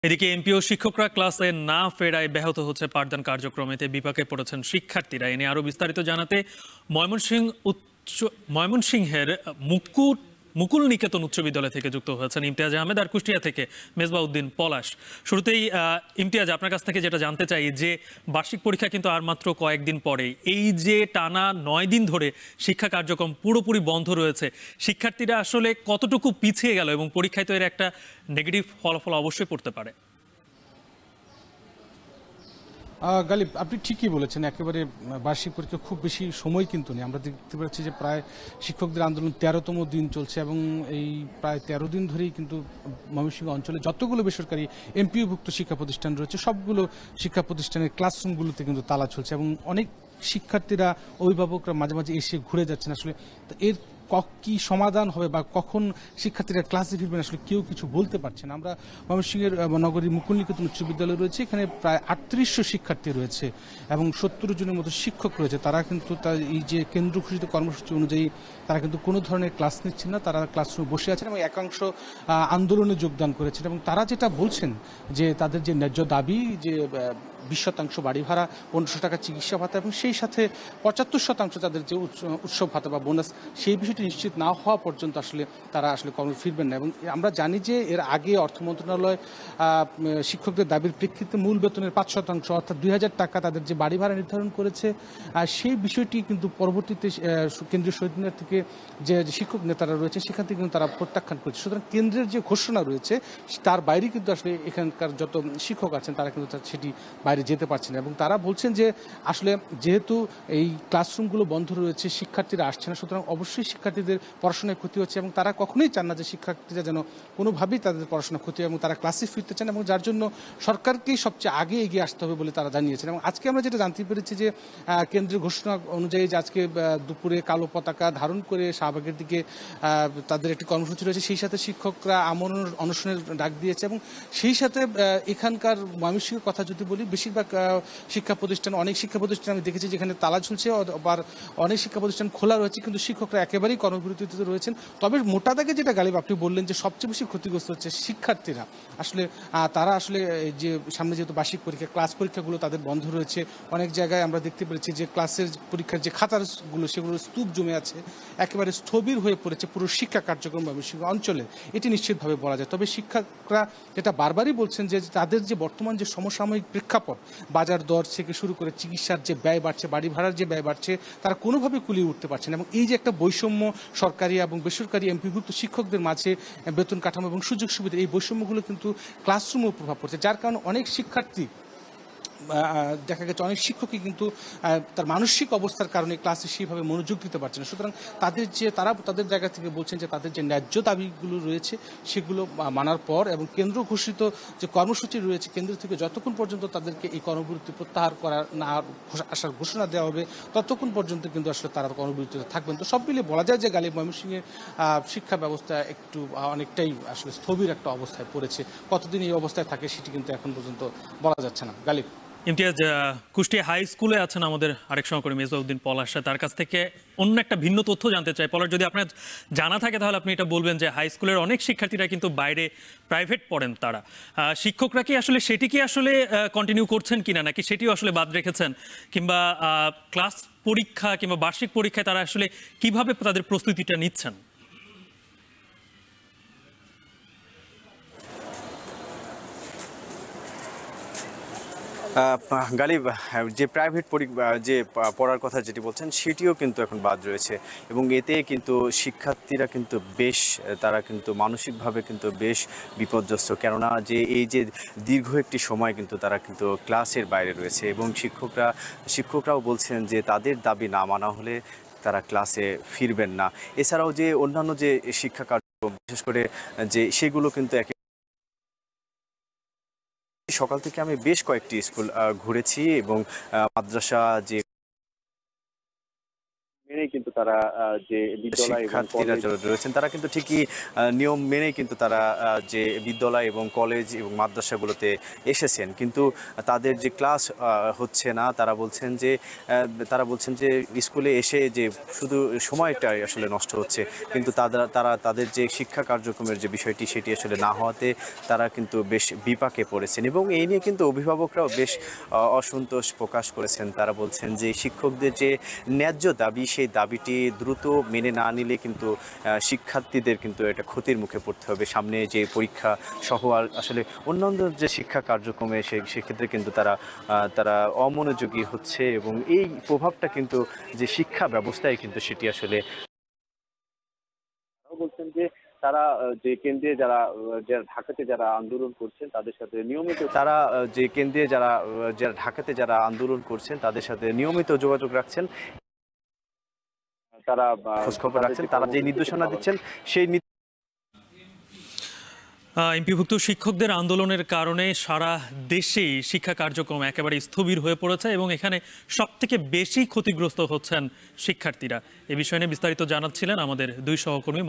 এদিকে এমপি ও শিক্ষকরা ক্লাসে না ফেরায় ব্যাহত হচ্ছে পাঠদান কার্যক্রমেতে বিপাকে পড়েছেন শিক্ষার্থীরা। এ নিয়ে আরো বিস্তারিত জানাতে ময়মনসিংহের মুকুল নিকেতন উচ্চ বিদ্যালয় থেকে যুক্ত হয়েছেন ইমতিয়াজ আহমেদ আর কুষ্টিয়া থেকে মেজবাউদ্দিন পলাশ। শুরুতেই ইমতিয়াজ, আপনার কাছ থেকে যেটা জানতে চাই যে বার্ষিক পরীক্ষা কিন্তু আর মাত্র কয়েকদিন পরেই, এই যে টানা 9 দিন ধরে শিক্ষা কার্যক্রম পুরোপুরি বন্ধ রয়েছে, শিক্ষার্থীরা আসলে কতটুকু পিছিয়ে গেল এবং পরীক্ষায় তো এর একটা নেগেটিভ ফলাফল অবশ্যই পড়তে পারে। গালিব, আপনি ঠিকই বলেছেন। একেবারে বার্ষিক পরীক্ষা খুব বেশি সময় কিন্তু নেই। আমরা দেখতে পাচ্ছি যে প্রায় শিক্ষকদের আন্দোলন 13তম দিন চলছে এবং এই প্রায় 13 দিন ধরেই কিন্তু ময়মনসিংহ অঞ্চলে যতগুলো বেসরকারি এমপিওভুক্ত শিক্ষা প্রতিষ্ঠান রয়েছে সবগুলো শিক্ষা প্রতিষ্ঠানের ক্লাসরুমগুলোতে কিন্তু তালা চলছে এবং অনেক শিক্ষার্থীরা, অভিভাবকরা মাঝে মাঝে এসে ঘুরে যাচ্ছেন। আসলে এর কি সমাধান হবে বা কখন শিক্ষার্থীরা ক্লাসে ফিরবেন আসলে কেউ কিছু বলতে পারছে না। আমরা ময়মনসিংহের নগরীর মুকুল নিকেতন উচ্চ বিদ্যালয় রয়েছে, এখানে প্রায় 3800 শিক্ষার্থী রয়েছে এবং 70 জনের মতো শিক্ষক রয়েছে। তারা কিন্তু এই যে কেন্দ্র ঘোষিত কর্মসূচি অনুযায়ী তারা কিন্তু কোনো ধরনের ক্লাস নিচ্ছেন না, তারা ক্লাসরুমে বসে আছেন এবং একাংশ আন্দোলনে যোগদান করেছেন। এবং তারা যেটা বলছেন যে তাদের যে ন্যায্য দাবি, যে 20% বাড়ি ভাড়া, 1500 টাকা চিকিৎসা ভাতা এবং সেই সাথে 75% তাদের যে উৎসব ভাতা বা বোনাস, সেই বিষয়টি নিশ্চিত না হওয়া পর্যন্ত আসলে তারা আসলে কর্মে ফিরবেন না। এবং আমরা জানি যে এর আগে অর্থ মন্ত্রণালয় শিক্ষকদের দাবির প্রেক্ষিতে মূল বেতনের 5% অর্থাৎ 2000 টাকা তাদের যে বাড়ি ভাড়া নির্ধারণ করেছে, সেই বিষয়টি কিন্তু পরবর্তীতে কেন্দ্রীয় শহীদ মিনার থেকে যে শিক্ষক নেতারা রয়েছে সেখান থেকে কিন্তু তারা প্রত্যাখ্যান করেছে। সুতরাং কেন্দ্রের যে ঘোষণা রয়েছে তার বাইরে কিন্তু আসলে এখানকার যত শিক্ষক আছেন তারা কিন্তু সেটি বাইরে যেতে পারছেন এবং তারা বলছেন যে আসলে যেহেতু এই ক্লাসরুমগুলো বন্ধ রয়েছে, শিক্ষার্থীরা আসছে না, সুতরাং অবশ্যই শিক্ষার্থীদের পড়াশোনায় ক্ষতি হচ্ছে এবং তারা কখনোই চান না যে শিক্ষার্থীরা যেন কোনোভাবেই তাদের পড়াশোনা ক্ষতি হয় এবং তারা ক্লাসে ফিরতে চান এবং যার জন্য সরকারকেই সবচেয়ে আগে এগিয়ে আসতে হবে বলে তারা জানিয়েছেন। এবং আজকে আমরা যেটা জানতে পেরেছি যে কেন্দ্রের ঘোষণা অনুযায়ী যে আজকে দুপুরে কালো পতাকা ধারণ করে শাহবাগের দিকে তাদের একটি কর্মসূচি রয়েছে, সেই সাথে শিক্ষকরা আমরণ অনশনের ডাক দিয়েছে এবং সেই সাথে এখানকার ময়মনসিংহের কথা যদি বলি, বেশিরভাগ শিক্ষা প্রতিষ্ঠান, অনেক শিক্ষা প্রতিষ্ঠান আমি দেখেছি যেখানে তালা ঝুলছে, আবার অনেক শিক্ষা প্রতিষ্ঠান খোলা রয়েছে কিন্তু শিক্ষকরা একেবারেই কর্মবিরতিতে রয়েছেন। তবে মোটা দাগে যেটা গালিব আপনি বললেন যে সবচেয়ে বেশি ক্ষতিগ্রস্ত হচ্ছে শিক্ষার্থীরা। আসলে তারা আসলে যে সামনে যেহেতু বার্ষিক পরীক্ষা, ক্লাস পরীক্ষাগুলো তাদের বন্ধ রয়েছে, অনেক জায়গায় আমরা দেখতে পেরেছি যে ক্লাসের পরীক্ষার যে খাতাগুলো সেগুলো স্তূপ জমে আছে, একেবারে স্থবির হয়ে পড়েছে পুরো শিক্ষা কার্যক্রম ময়মনসিংহ অঞ্চলে, এটি নিশ্চিতভাবে বলা যায়। তবে শিক্ষকরা যেটা বারবারই বলছেন যে তাদের যে বর্তমান যে সমসাময়িক প্রেক্ষাপট, বাজার দর থেকে শুরু করে চিকিৎসার যে ব্যয় বাড়ছে, বাড়ি ভাড়ার যে ব্যয় বাড়ছে, তারা কোনোভাবে কুলিয়ে উঠতে পারছে না এবং এই যে একটা বৈষম্য সরকারি এবং বেসরকারি এমপিভুক্ত শিক্ষকদের মাঝে বেতন কাঠামো এবং সুযোগ সুবিধা, এই বৈষম্যগুলো কিন্তু ক্লাসরুমেও প্রভাব পড়ছে, যার কারণে অনেক শিক্ষার্থী দেখা গেছে অনেক শিক্ষকই কিন্তু তার মানসিক অবস্থার কারণে ক্লাসে সেইভাবে মনোযোগ দিতে পারছে না। সুতরাং তারা তাদের জায়গা থেকে বলছেন যে তাদের যে ন্যায্য দাবিগুলো রয়েছে সেগুলো মানার পর এবং কেন্দ্র ঘোষিত যে কর্মসূচি রয়েছে, কেন্দ্র থেকে যতক্ষণ পর্যন্ত তাদেরকে এই কর্মবিরতি প্রত্যাহার করার না আসার ঘোষণা দেওয়া হবে ততক্ষণ পর্যন্ত কিন্তু আসলে তারা কর্মবিরতিতে থাকবেন। তো সব মিলিয়ে বলা যায় যে গালিব ময়মনসিংহের শিক্ষা ব্যবস্থা একটু অনেকটাই আসলে স্থবির একটা অবস্থায় পড়েছে। কতদিন এই অবস্থায় থাকে সেটি কিন্তু এখন পর্যন্ত বলা যাচ্ছে না। গালিব। ইমতিয়াজ, কুষ্টিয়া হাই স্কুলে আছেন আমাদের আরেক সহকর্মী মেজবাউদ্দিন পলাশ, তার কাছ থেকে অন্য একটা ভিন্ন তথ্য জানতে চাই। পলাশ, যদি আপনার জানা থাকে তাহলে আপনি এটা বলবেন যে হাই স্কুলের অনেক শিক্ষার্থীরা কিন্তু বাইরে প্রাইভেট পড়েন, তারা শিক্ষকরা কি আসলে সেটি কি আসলে কন্টিনিউ করছেন কিনা, নাকি সেটিও আসলে বাদ রেখেছেন, কিংবা ক্লাস পরীক্ষা কিংবা বার্ষিক পরীক্ষায় তারা আসলে কিভাবে তাদের প্রস্তুতিটা নিচ্ছেন? গালিব, যে প্রাইভেট যে পড়ার কথা যেটি বলছেন সেটিও কিন্তু এখন বাদ রয়েছে এবং এতে কিন্তু শিক্ষার্থীরা কিন্তু বেশ, তারা কিন্তু মানসিকভাবে কিন্তু বেশ বিপর্যস্ত, কেননা যে এই যে দীর্ঘ একটি সময় কিন্তু তারা কিন্তু ক্লাসের বাইরে রয়েছে এবং শিক্ষকরাও বলছেন যে তাদের দাবি না মানা হলে তারা ক্লাসে ফিরবেন না। এছাড়াও যে অন্যান্য যে শিক্ষা কার্যক্রম বিশেষ করে যে সেগুলো কিন্তু সকাল থেকে আমি বেশ কয়েকটি স্কুল ঘুরেছি এবং মাদ্রাসা যে মেনেই কিন্তু কিন্তু তারা যে বিদ্যালয় এবং শিক্ষার্থীরা কলেজ যারা রয়েছেন তারা কিন্তু ঠিকই নিয়ম মেনে কিন্তু তারা যে বিদ্যালয় এবং কলেজ এবং মাদ্রাসাগুলোতে এসেছেন, কিন্তু তাদের যে ক্লাস হচ্ছে না, তারা বলছেন যে স্কুলে এসে যে শুধু সময়টাই আসলে নষ্ট হচ্ছে, কিন্তু তারা তাদের যে শিক্ষা কার্যক্রমের যে বিষয়টি সেটি আসলে না হওয়াতে তারা কিন্তু বেশ বিপাকে পড়েছেন। এবং এই নিয়ে কিন্তু অভিভাবকরাও বেশ অসন্তোষ প্রকাশ করেছেন। তারা বলছেন যে শিক্ষকদের যে ন্যায্য দাবি, সেই দাবিটি দ্রুত মেনে না নিলে কিন্তু শিক্ষার্থীদের কিন্তু এটা ক্ষতির মুখে পড়তে হবে। সামনে যে পরীক্ষা সহ আসলে অন্যান্য যে শিক্ষা কার্যক্রমে সেক্ষেত্রে কিন্তু তারা অমনোযোগী হচ্ছে, এবং এই প্রভাবটা কিন্তু যে শিক্ষা ব্যবস্থায় কিন্তু সেটি আসলে বলছেন যে তারা যে কেন্দ্রে যারা ঢাকাতে যারা আন্দোলন করছেন তাদের সাথে নিয়মিত ঢাকাতে যারা আন্দোলন করছেন তাদের সাথে নিয়মিত যোগাযোগ রাখছেন, তারা খোঁজখবর রাখছেন, তারা যে নির্দেশনা দিচ্ছেন সেই এমপিভুক্ত শিক্ষকদের আন্দোলনের কারণে সারা দেশেই শিক্ষা কার্যক্রম একেবারে স্থবির হয়ে পড়েছে এবং এখানে সবথেকে বেশি ক্ষতিগ্রস্ত হচ্ছেন শিক্ষার্থীরা। এ বিষয়ে নিয়ে বিস্তারিত জানাচ্ছিলেন আমাদের দুই সহকর্মী।